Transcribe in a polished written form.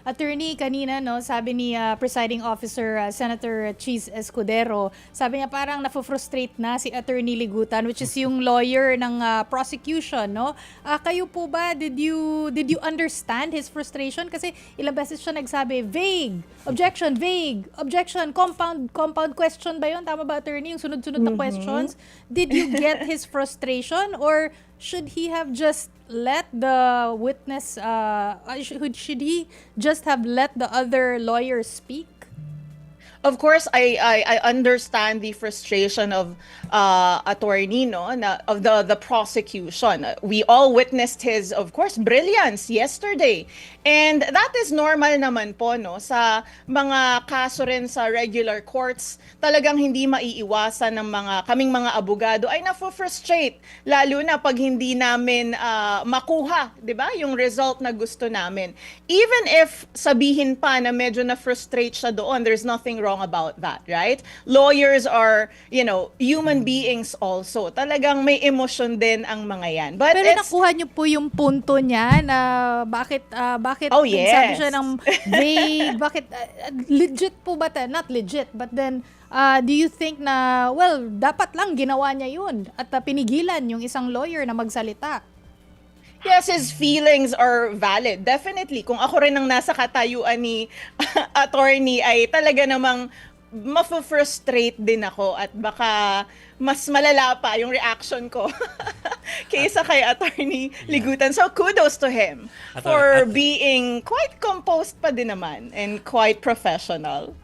Attorney, kanina, no, sabi ni Presiding Officer Senator Cheese Escudero, sabi niya parang nafo-frustrate na si Attorney Ligutan, which is yung lawyer ng prosecution, no? Kayo po ba, did you understand his frustration? Kasi ilang beses siya nagsabi, vague, objection, compound question ba yun? Tama ba, Attorney? Yung sunod-sunod na questions. Did you get his frustration, or should he have just let the witness, should he just have let the other lawyer speak? Of course, I understand the frustration of attorney, no, of the prosecution. We all witnessed his, of course, brilliance yesterday. And that is normal naman po, no, sa mga kaso rin sa regular courts. Talagang hindi maiiwasan ng kaming mga abogado ay nafo-frustrate, lalo na pag hindi namin makuha, 'di ba, yung result na gusto namin. Even if sabihin pa na medyo na-frustrate siya doon, there's nothing wrong about that, right? Lawyers are, human beings also. Talagang may emotion din ang mga yan. But Pero nakuha niyo po yung punto niya na bakit Oh, nagsabi siya yes. ng vague, bakit legit po ba not legit, but then do you think na, well, dapat lang ginawa niya yun at pinigilan yung isang lawyer na magsalita? Yes, his feelings are valid. Definitely. Kung ako rin ang nasa katayuan ni attorney, ay talaga namang mafo-frustrate din ako at baka mas malala pa yung reaction ko kaysa kay attorney Ligutan. So kudos to him for being quite composed pa din naman and quite professional.